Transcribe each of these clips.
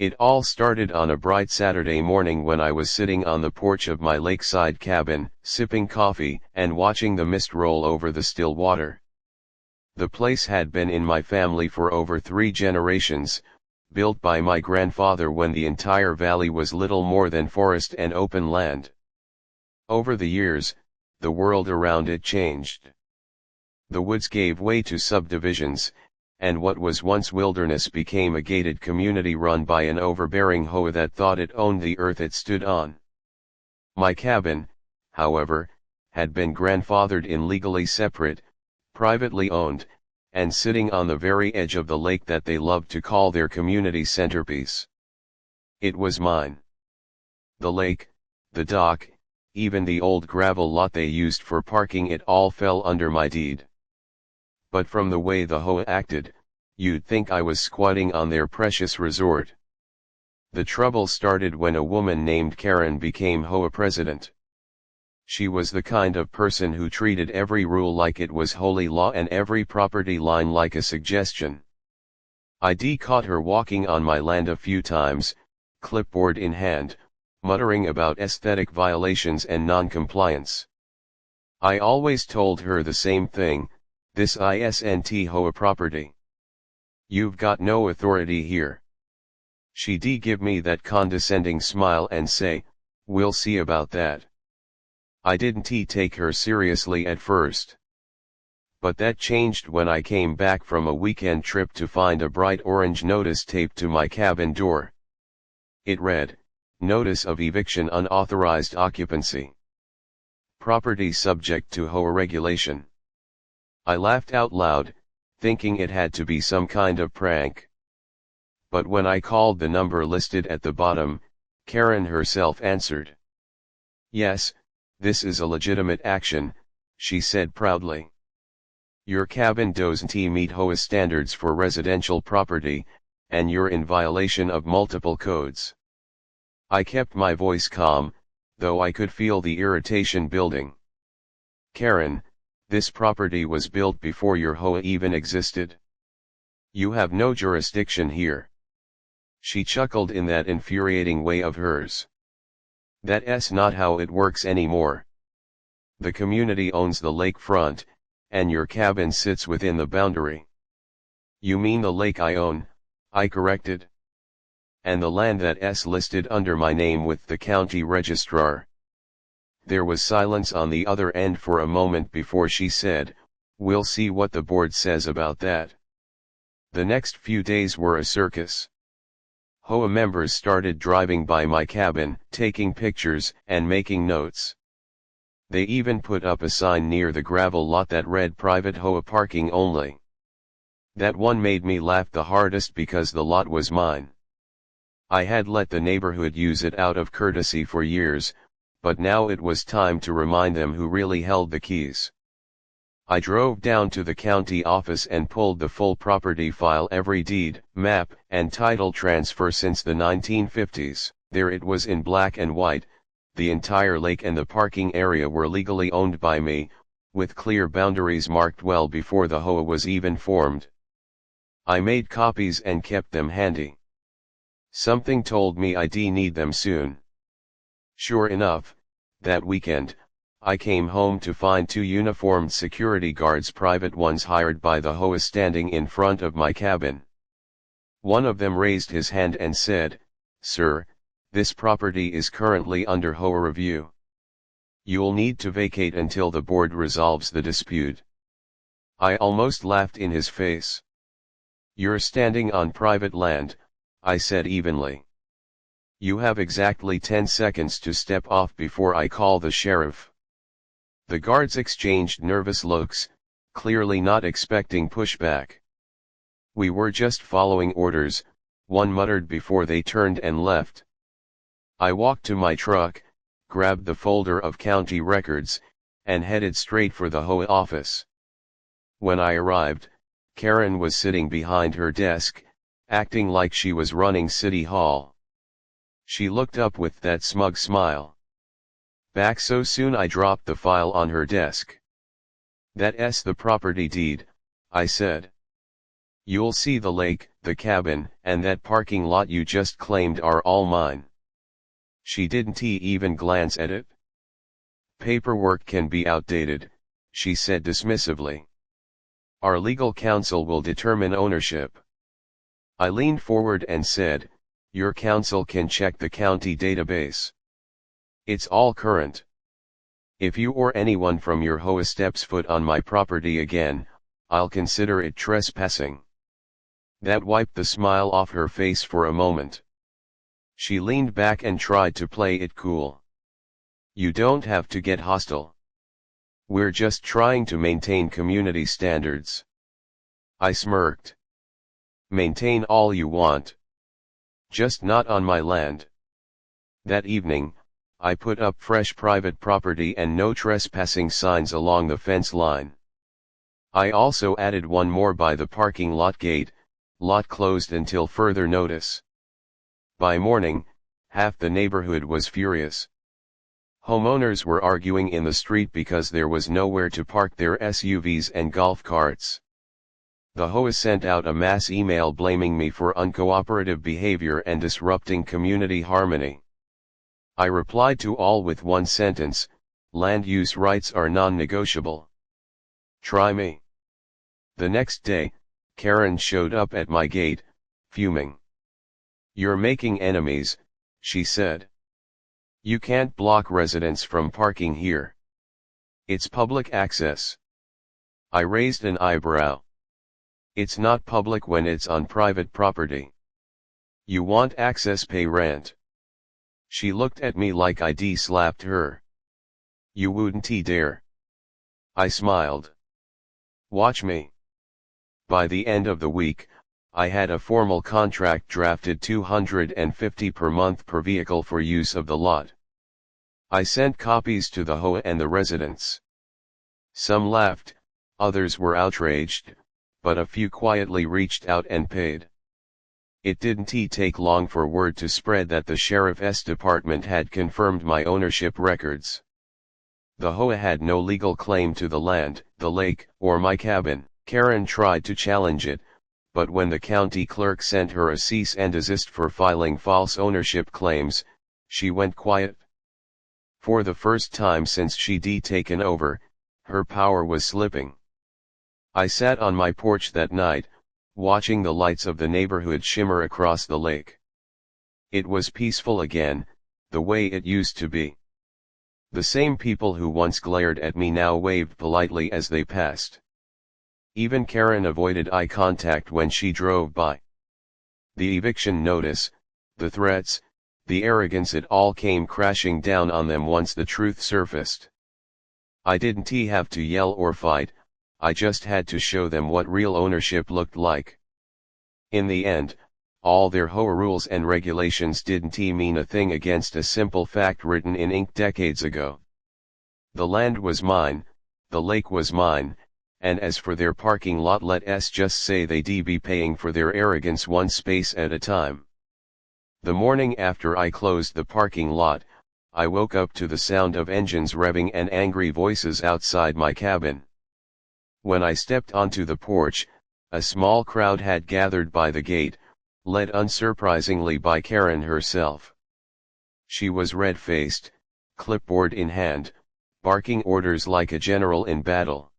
It all started on a bright Saturday morning when I was sitting on the porch of my lakeside cabin, sipping coffee and watching the mist roll over the still water. The place had been in my family for over 3 generations, built by my grandfather when the entire valley was little more than forest and open land. Over the years, the world around it changed. The woods gave way to subdivisions, and what was once wilderness became a gated community run by an overbearing HOA that thought it owned the earth it stood on. My cabin, however, had been grandfathered in legally separate, privately owned, and sitting on the very edge of the lake that they loved to call their community centerpiece. It was mine. The lake, the dock, even the old gravel lot they used for parking, it all fell under my deed. But from the way the HOA acted, you'd think I was squatting on their precious resort. The trouble started when a woman named Karen became HOA president. She was the kind of person who treated every rule like it was holy law and every property line like a suggestion. I'd caught her walking on my land a few times, clipboard in hand, muttering about aesthetic violations and non-compliance. I always told her the same thing: this isn't HOA property. You've got no authority here. She'd give me that condescending smile and say, "We'll see about that." I didn't take her seriously at first. But that changed when I came back from a weekend trip to find a bright orange notice taped to my cabin door. It read, "Notice of eviction, unauthorized occupancy. Property subject to HOA regulation." I laughed out loud, thinking it had to be some kind of prank. But when I called the number listed at the bottom, Karen herself answered. "Yes, this is a legitimate action," she said proudly. "Your cabin doesn't meet HOA standards for residential property, and you're in violation of multiple codes." I kept my voice calm, though I could feel the irritation building. "Karen, this property was built before your HOA even existed. You have no jurisdiction here." She chuckled in that infuriating way of hers. "That's not how it works anymore. The community owns the lakefront, and your cabin sits within the boundary." "You mean the lake I own," I corrected. "And the land that's listed under my name with the county registrar." There was silence on the other end for a moment before she said, "We'll see what the board says about that." The next few days were a circus. HOA members started driving by my cabin, taking pictures and making notes. They even put up a sign near the gravel lot that read "Private HOA parking only." That one made me laugh the hardest because the lot was mine. I had let the neighborhood use it out of courtesy for years, but now it was time to remind them who really held the keys. I drove down to the county office and pulled the full property file, every deed, map, and title transfer since the 1950s. There it was in black and white: the entire lake and the parking area were legally owned by me, with clear boundaries marked well before the HOA was even formed. I made copies and kept them handy. Something told me I'd need them soon. Sure enough, that weekend, I came home to find 2 uniformed security guards, private ones hired by the HOA, standing in front of my cabin. One of them raised his hand and said, "Sir, this property is currently under HOA review. You'll need to vacate until the board resolves the dispute." I almost laughed in his face. "You're standing on private land," I said evenly. "You have exactly 10 seconds to step off before I call the sheriff." The guards exchanged nervous looks, clearly not expecting pushback. "We were just following orders," one muttered before they turned and left. I walked to my truck, grabbed the folder of county records, and headed straight for the HOA office. When I arrived, Karen was sitting behind her desk, acting like she was running City Hall. She looked up with that smug smile. "Back so soon?" I dropped the file on her desk. "That's the property deed," I said. "You'll see the lake, the cabin, and that parking lot you just claimed are all mine. She didn't even glance at it. Paperwork can be outdated, she said dismissively. Our legal counsel will determine ownership. I leaned forward and said, your counsel can check the county database. It's all current. If you or anyone from your HOA steps foot on my property again, I'll consider it trespassing. That wiped the smile off her face for a moment. She leaned back and tried to play it cool. You don't have to get hostile. We're just trying to maintain community standards. I smirked. Maintain all you want. Just not on my land. That evening, I put up fresh private property and no trespassing signs along the fence line. I also added one more by the parking lot gate, lot closed until further notice. By morning, half the neighborhood was furious. Homeowners were arguing in the street because there was nowhere to park their SUVs and golf carts. The HOA sent out a mass email blaming me for uncooperative behavior and disrupting community harmony. I replied to all with one sentence: land use rights are non-negotiable. Try me. The next day, Karen showed up at my gate, fuming. You're making enemies, she said. You can't block residents from parking here. It's public access. I raised an eyebrow. It's not public when it's on private property. You want access, pay rent. She looked at me like I'd slapped her. You wouldn't dare. I smiled. Watch me. By the end of the week, I had a formal contract drafted, $250 per month per vehicle for use of the lot. I sent copies to the HOA and the residents. Some laughed, others were outraged, but a few quietly reached out and paid. It didn't take long for word to spread that the sheriff's department had confirmed my ownership records. The HOA had no legal claim to the land, the lake, or my cabin. Karen tried to challenge it, but when the county clerk sent her a cease and desist for filing false ownership claims, she went quiet. For the first time since she'd taken over, her power was slipping. I sat on my porch that night, watching the lights of the neighborhood shimmer across the lake. It was peaceful again, the way it used to be. The same people who once glared at me now waved politely as they passed. Even Karen avoided eye contact when she drove by. The eviction notice, the threats, the arrogance, it all came crashing down on them once the truth surfaced. I didn't have to yell or fight, I just had to show them what real ownership looked like. In the end, all their HOA rules and regulations didn't mean a thing against a simple fact written in ink decades ago. The land was mine, the lake was mine, and as for their parking lot, let's just say they'd be paying for their arrogance one space at a time. The morning after I closed the parking lot, I woke up to the sound of engines revving and angry voices outside my cabin. When I stepped onto the porch, a small crowd had gathered by the gate, led unsurprisingly by Karen herself. She was red-faced, clipboard in hand, barking orders like a general in battle.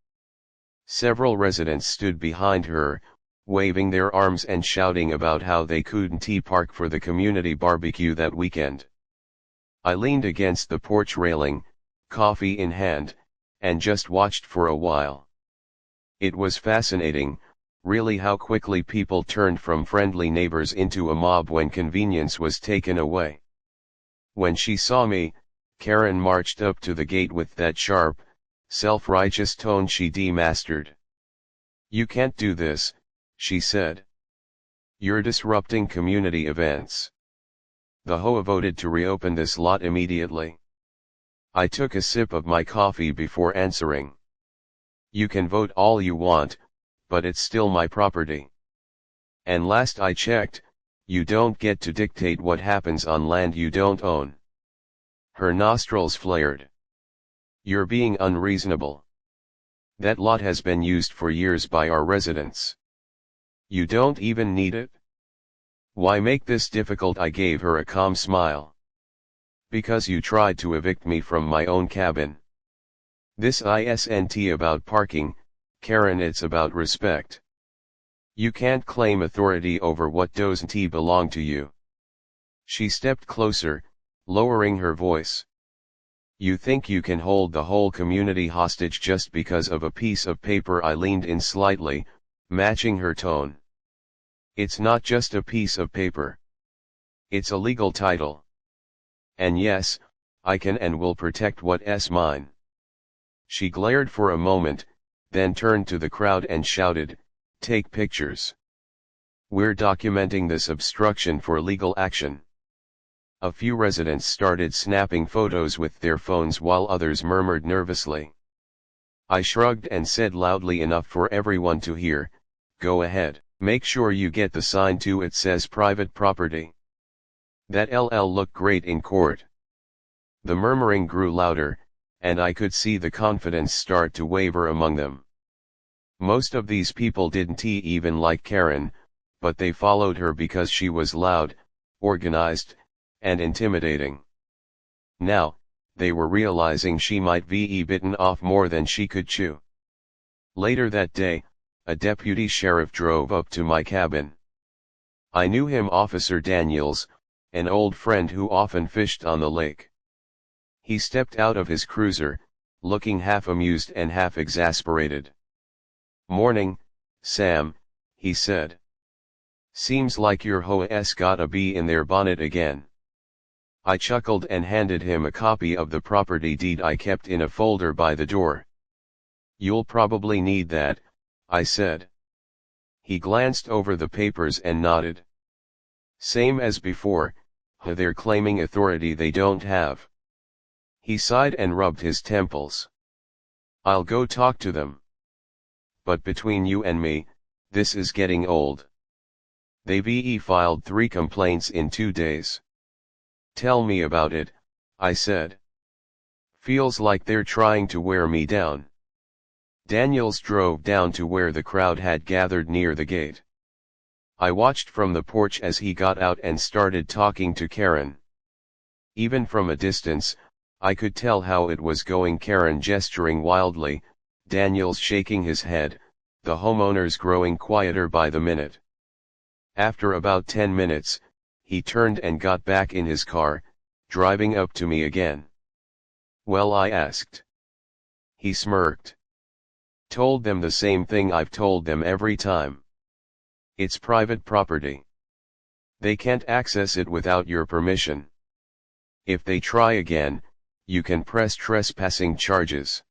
Several residents stood behind her, waving their arms and shouting about how they couldn't park for the community barbecue that weekend. I leaned against the porch railing, coffee in hand, and just watched for a while. It was fascinating, really, how quickly people turned from friendly neighbors into a mob when convenience was taken away. When she saw me, Karen marched up to the gate with that sharp, self-righteous tone she'd mastered. You can't do this, she said. You're disrupting community events. The HOA voted to reopen this lot immediately. I took a sip of my coffee before answering. You can vote all you want, but it's still my property. And last I checked, you don't get to dictate what happens on land you don't own. Her nostrils flared. You're being unreasonable. That lot has been used for years by our residents. You don't even need it? Why make this difficult? I gave her a calm smile. Because you tried to evict me from my own cabin. This isn't about parking, Karen, it's about respect. You can't claim authority over what doesn't belong to you. She stepped closer, lowering her voice. You think you can hold the whole community hostage just because of a piece of paper? I leaned in slightly, matching her tone. It's not just a piece of paper. It's a legal title. And yes, I can and will protect what's mine. She glared for a moment, then turned to the crowd and shouted, "Take pictures. We're documenting this obstruction for legal action." A few residents started snapping photos with their phones while others murmured nervously. I shrugged and said loudly enough for everyone to hear, "Go ahead, make sure you get the sign too, it says private property. That'll look great in court." The murmuring grew louder, and I could see the confidence start to waver among them. Most of these people didn't even like Karen, but they followed her because she was loud, organized, and intimidating. Now, they were realizing she might be bitten off more than she could chew. Later that day, a deputy sheriff drove up to my cabin. I knew him, Officer Daniels, an old friend who often fished on the lake. He stepped out of his cruiser, looking half amused and half exasperated. "Morning, Sam," he said. "Seems like your HOA's got a bee in their bonnet again." I chuckled and handed him a copy of the property deed I kept in a folder by the door. "You'll probably need that," I said. He glanced over the papers and nodded. "Same as before, they're claiming authority they don't have." He sighed and rubbed his temples. "I'll go talk to them. But between you and me, this is getting old. They've filed 3 complaints in 2 days. "Tell me about it," I said. "Feels like they're trying to wear me down." Daniels drove down to where the crowd had gathered near the gate. I watched from the porch as he got out and started talking to Karen. Even from a distance, I could tell how it was going. Karen gesturing wildly, Daniels shaking his head, the homeowners growing quieter by the minute. After about 10 minutes, he turned and got back in his car, driving up to me again. "Well," I asked. He smirked. "Told them the same thing I've told them every time. It's private property. They can't access it without your permission. If they try again, you can press trespassing charges."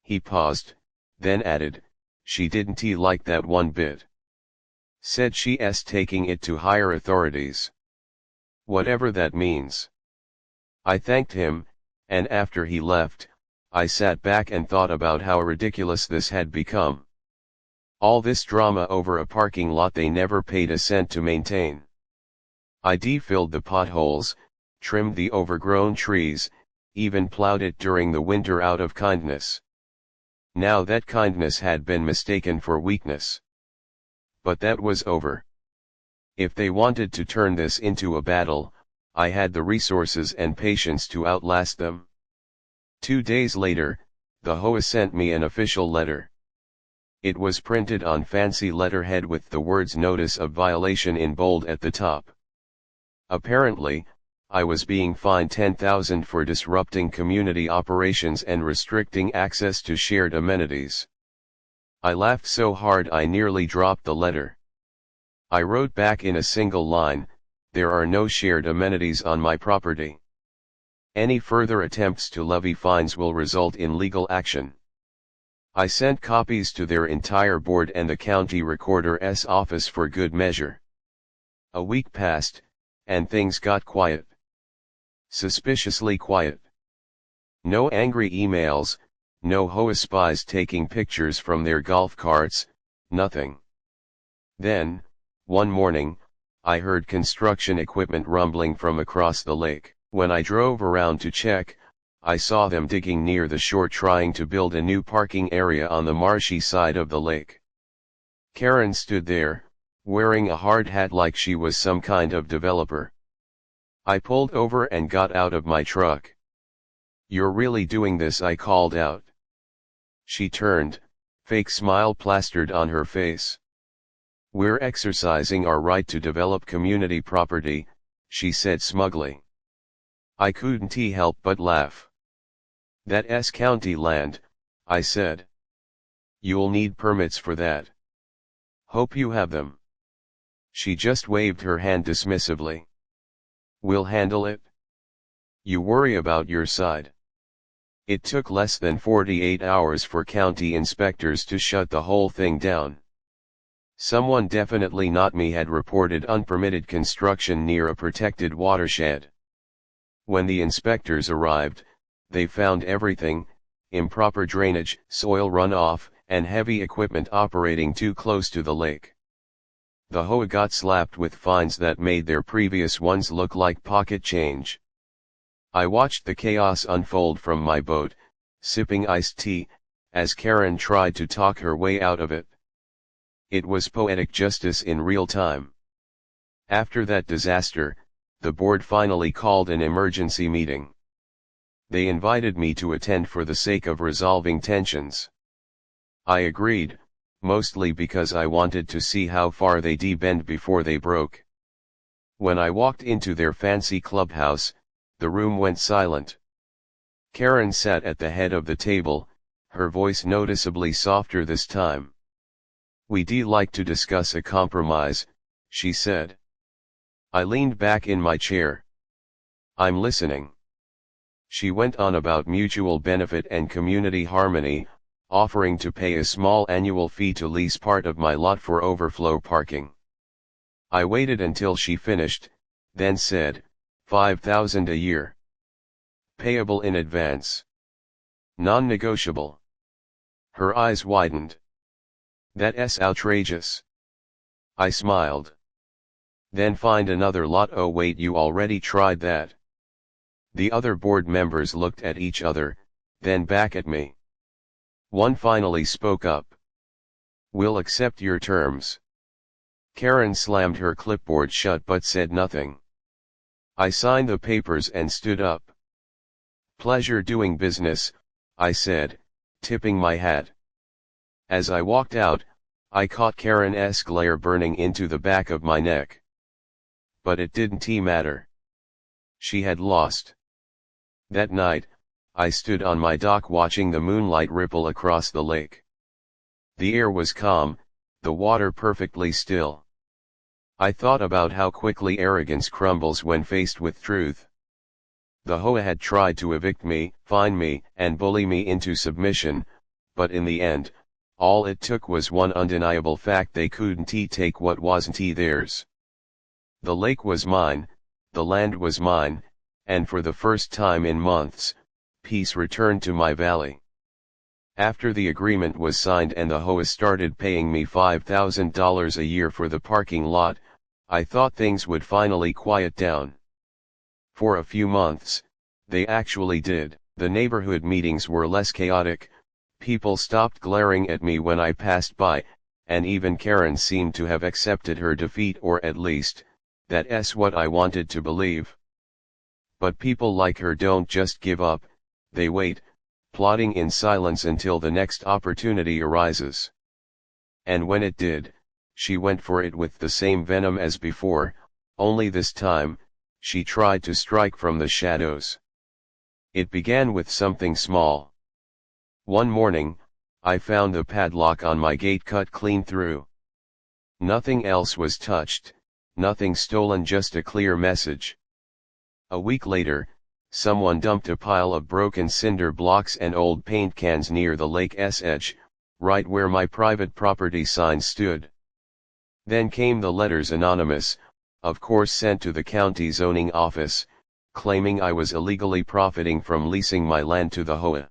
He paused, then added, "She didn't like that one bit. Said she's taking it to higher authorities. Whatever that means." I thanked him, and after he left, I sat back and thought about how ridiculous this had become. All this drama over a parking lot they never paid a cent to maintain. I defilled the potholes, trimmed the overgrown trees, even plowed it during the winter out of kindness. Now that kindness had been mistaken for weakness. But that was over. If they wanted to turn this into a battle, I had the resources and patience to outlast them. 2 days later, the HOA sent me an official letter. It was printed on fancy letterhead with the words "Notice of Violation" in bold at the top. Apparently, I was being fined $10,000 for disrupting community operations and restricting access to shared amenities. I laughed so hard I nearly dropped the letter. I wrote back in a single line, "There are no shared amenities on my property. Any further attempts to levy fines will result in legal action." I sent copies to their entire board and the county recorder's office for good measure. A week passed, and things got quiet. Suspiciously quiet. No angry emails, no HOA spies taking pictures from their golf carts, nothing. Then, one morning, I heard construction equipment rumbling from across the lake. When I drove around to check, I saw them digging near the shore trying to build a new parking area on the marshy side of the lake. Karen stood there, wearing a hard hat like she was some kind of developer. I pulled over and got out of my truck. "You're really doing this?" I called out. She turned, fake smile plastered on her face. "We're exercising our right to develop community property," she said smugly. I couldn't help but laugh. "That's county land," I said. "You'll need permits for that. Hope you have them." She just waved her hand dismissively. "We'll handle it. You worry about your side." It took less than 48 hours for county inspectors to shut the whole thing down. Someone, definitely not me, had reported unpermitted construction near a protected watershed. When the inspectors arrived, they found everything: improper drainage, soil runoff, and heavy equipment operating too close to the lake. The HOA got slapped with fines that made their previous ones look like pocket change. I watched the chaos unfold from my boat, sipping iced tea, as Karen tried to talk her way out of it. It was poetic justice in real time. After that disaster, the board finally called an emergency meeting. They invited me to attend for the sake of resolving tensions. I agreed, mostly because I wanted to see how far they'd bend before they broke. When I walked into their fancy clubhouse, the room went silent. Karen sat at the head of the table, her voice noticeably softer this time. "We'd like to discuss a compromise," she said. I leaned back in my chair. "I'm listening." She went on about mutual benefit and community harmony, offering to pay a small annual fee to lease part of my lot for overflow parking. I waited until she finished, then said, "5,000 a year. Payable in advance. Non-negotiable." Her eyes widened. "That's outrageous." I smiled. "Then find another lot." "Oh wait, you already tried that." The other board members looked at each other, then back at me. One finally spoke up. "We'll accept your terms." Karen slammed her clipboard shut but said nothing. I signed the papers and stood up. "Pleasure doing business," I said, tipping my hat. As I walked out, I caught Karen's glare burning into the back of my neck. But it didn't matter. She had lost. That night, I stood on my dock watching the moonlight ripple across the lake. The air was calm, the water perfectly still. I thought about how quickly arrogance crumbles when faced with truth. The HOA had tried to evict me, fine me, and bully me into submission, but in the end, all it took was one undeniable fact: they couldn't take what wasn't theirs. The lake was mine, the land was mine, and for the first time in months, peace returned to my valley. After the agreement was signed and the HOA started paying me $5,000 a year for the parking lot, I thought things would finally quiet down. For a few months, they actually did. The neighborhood meetings were less chaotic, people stopped glaring at me when I passed by, and even Karen seemed to have accepted her defeat, or at least, that's what I wanted to believe. But people like her don't just give up, they wait, plotting in silence until the next opportunity arises. And when it did, she went for it with the same venom as before, only this time, she tried to strike from the shadows. It began with something small. One morning, I found the padlock on my gate cut clean through. Nothing else was touched, nothing stolen, just a clear message. A week later, someone dumped a pile of broken cinder blocks and old paint cans near the lake's edge, right where my private property sign stood. Then came the letters, anonymous, of course sent to the county zoning office, claiming I was illegally profiting from leasing my land to the HOA.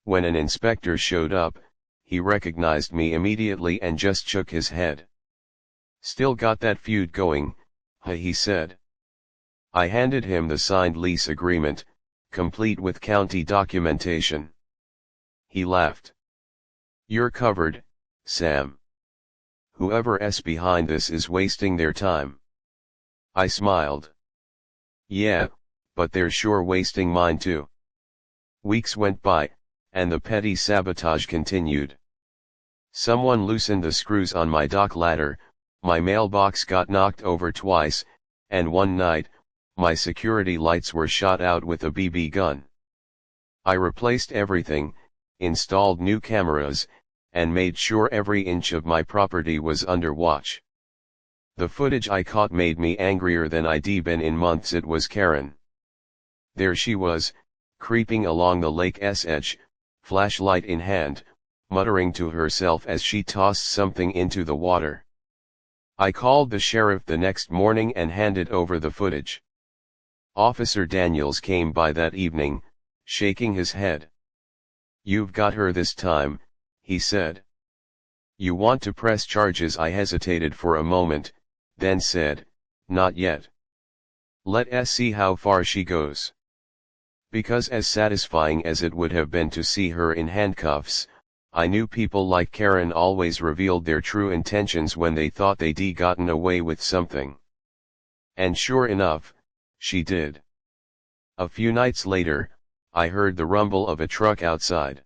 When an inspector showed up, he recognized me immediately and just shook his head. "Still got that feud going, huh?" he said. I handed him the signed lease agreement, complete with county documentation. He laughed. "You're covered, Sam." Whoever's behind this is wasting their time. I smiled. Yeah, but they're sure wasting mine too. Weeks went by, and the petty sabotage continued. Someone loosened the screws on my dock ladder, my mailbox got knocked over twice, and one night, my security lights were shot out with a BB gun. I replaced everything, installed new cameras, and made sure every inch of my property was under watch. The footage I caught made me angrier than I'd been in months. It was Karen. There she was, creeping along the lake's edge, flashlight in hand, muttering to herself as she tossed something into the water. I called the sheriff the next morning and handed over the footage. Officer Daniels came by that evening, shaking his head. "You've got her this time," he said. "You want to press charges?" I hesitated for a moment, then said, "Not yet. Let's see how far she goes." Because as satisfying as it would have been to see her in handcuffs, I knew people like Karen always revealed their true intentions when they thought they'd gotten away with something. And sure enough, she did. A few nights later, I heard the rumble of a truck outside.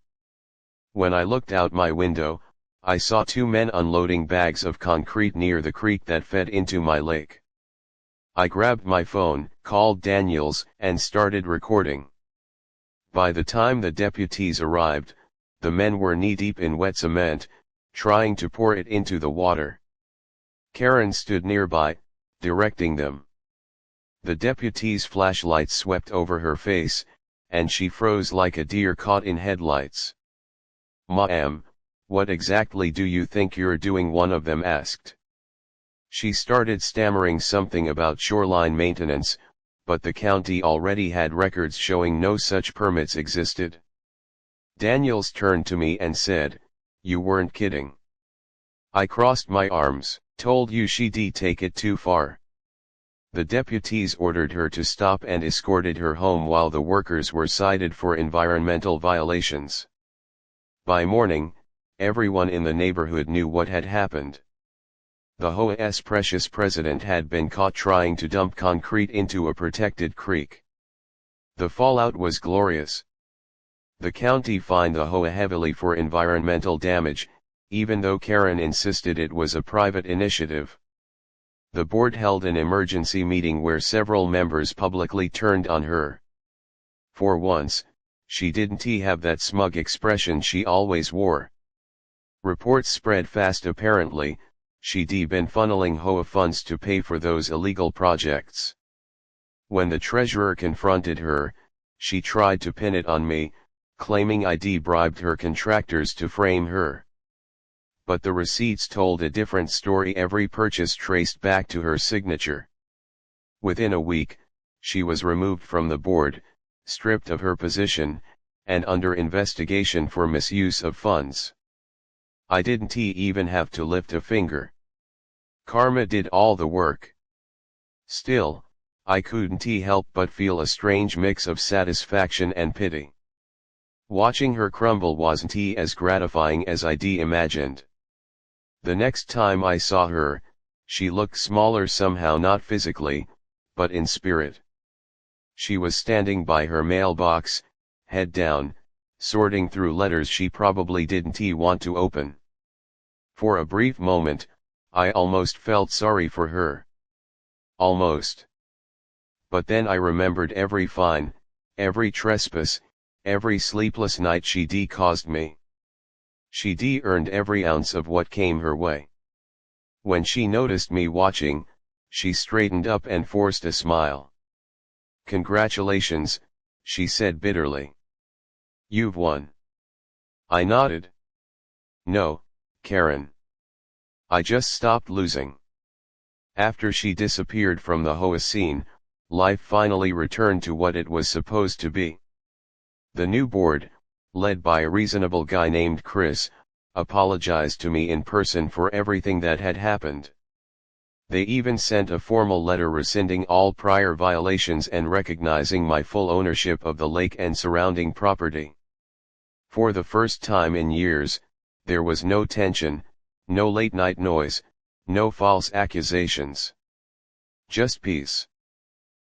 When I looked out my window, I saw two men unloading bags of concrete near the creek that fed into my lake. I grabbed my phone, called Daniels, and started recording. By the time the deputies arrived, the men were knee-deep in wet cement, trying to pour it into the water. Karen stood nearby, directing them. The deputies' flashlights swept over her face, and she froze like a deer caught in headlights. "Ma'am, what exactly do you think you're doing?" one of them asked. She started stammering something about shoreline maintenance, but the county already had records showing no such permits existed. Daniels turned to me and said, "You weren't kidding." I crossed my arms. "Told you she'd take it too far." The deputies ordered her to stop and escorted her home while the workers were cited for environmental violations. By morning, everyone in the neighborhood knew what had happened. The HOA's precious president had been caught trying to dump concrete into a protected creek. The fallout was glorious. The county fined the HOA heavily for environmental damage, even though Karen insisted it was a private initiative. The board held an emergency meeting where several members publicly turned on her. For once, she didn't have that smug expression she always wore. Reports spread fast. Apparently, she'd been funneling HOA funds to pay for those illegal projects. When the treasurer confronted her, she tried to pin it on me, claiming I'd bribed her contractors to frame her. But the receipts told a different story. Every purchase traced back to her signature. Within a week, she was removed from the board, stripped of her position, and under investigation for misuse of funds. I didn't even have to lift a finger. Karma did all the work. Still, I couldn't help but feel a strange mix of satisfaction and pity. Watching her crumble wasn't as gratifying as I'd imagined. The next time I saw her, she looked smaller somehow, not physically, but in spirit. She was standing by her mailbox, head down, sorting through letters she probably didn't want to open. For a brief moment, I almost felt sorry for her. Almost. But then I remembered every fine, every trespass, every sleepless night she'd caused me. She'd earned every ounce of what came her way. When she noticed me watching, she straightened up and forced a smile. "Congratulations," she said bitterly. "You've won." I nodded. "No, Karen. I just stopped losing." After she disappeared from the HOA scene, life finally returned to what it was supposed to be. The new board, led by a reasonable guy named Chris, apologized to me in person for everything that had happened. They even sent a formal letter rescinding all prior violations and recognizing my full ownership of the lake and surrounding property. For the first time in years, there was no tension, no late night noise, no false accusations. Just peace.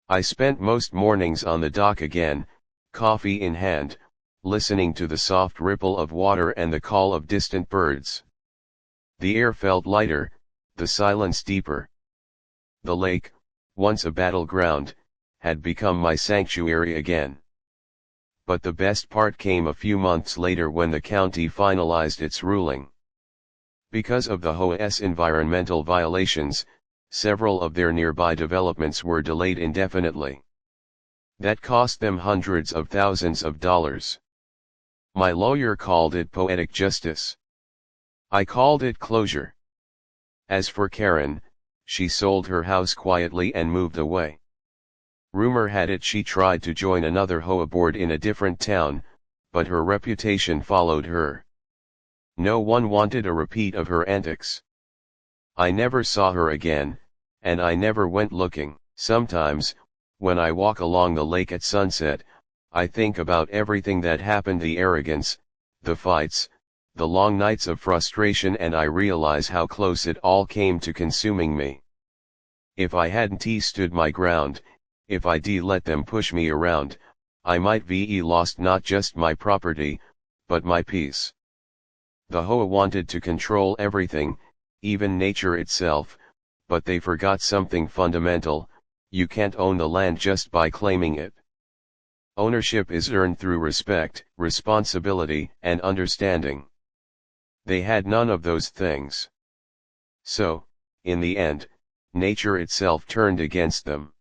I spent most mornings on the dock again, coffee in hand, listening to the soft ripple of water and the call of distant birds. The air felt lighter, the silence deeper. The lake, once a battleground, had become my sanctuary again. But the best part came a few months later when the county finalized its ruling. Because of the HOA's environmental violations, several of their nearby developments were delayed indefinitely. That cost them hundreds of thousands of dollars. My lawyer called it poetic justice. I called it closure. As for Karen, she sold her house quietly and moved away. Rumor had it she tried to join another HOA board in a different town, but her reputation followed her. No one wanted a repeat of her antics. I never saw her again, and I never went looking. Sometimes, when I walk along the lake at sunset, I think about everything that happened, the arrogance, the fights, the long nights of frustration, and I realize how close it all came to consuming me. If I hadn't stood my ground, if I'd let them push me around, I might have lost not just my property, but my peace. The HOA wanted to control everything, even nature itself, but they forgot something fundamental: you can't own the land just by claiming it. Ownership is earned through respect, responsibility, and understanding. They had none of those things. So, in the end, nature itself turned against them.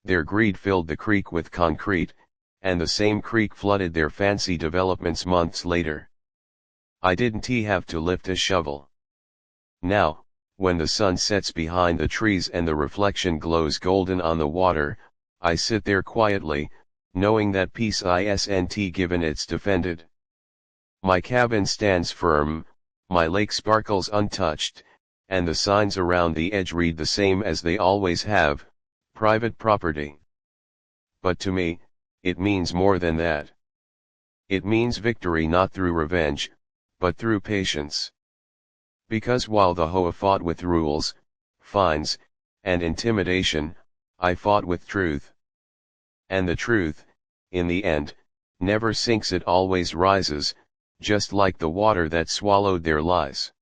Their greed filled the creek with concrete, and the same creek flooded their fancy developments months later. I didn't have to lift a shovel. Now, when the sun sets behind the trees and the reflection glows golden on the water, I sit there quietly, knowing that peace isn't given, it's defended. My cabin stands firm, my lake sparkles untouched, and the signs around the edge read the same as they always have: private property. But to me, it means more than that. It means victory not through revenge, but through patience. Because while the HOA fought with rules, fines, and intimidation, I fought with truth. And the truth, in the end, never sinks, it always rises, just like the water that swallowed their lies.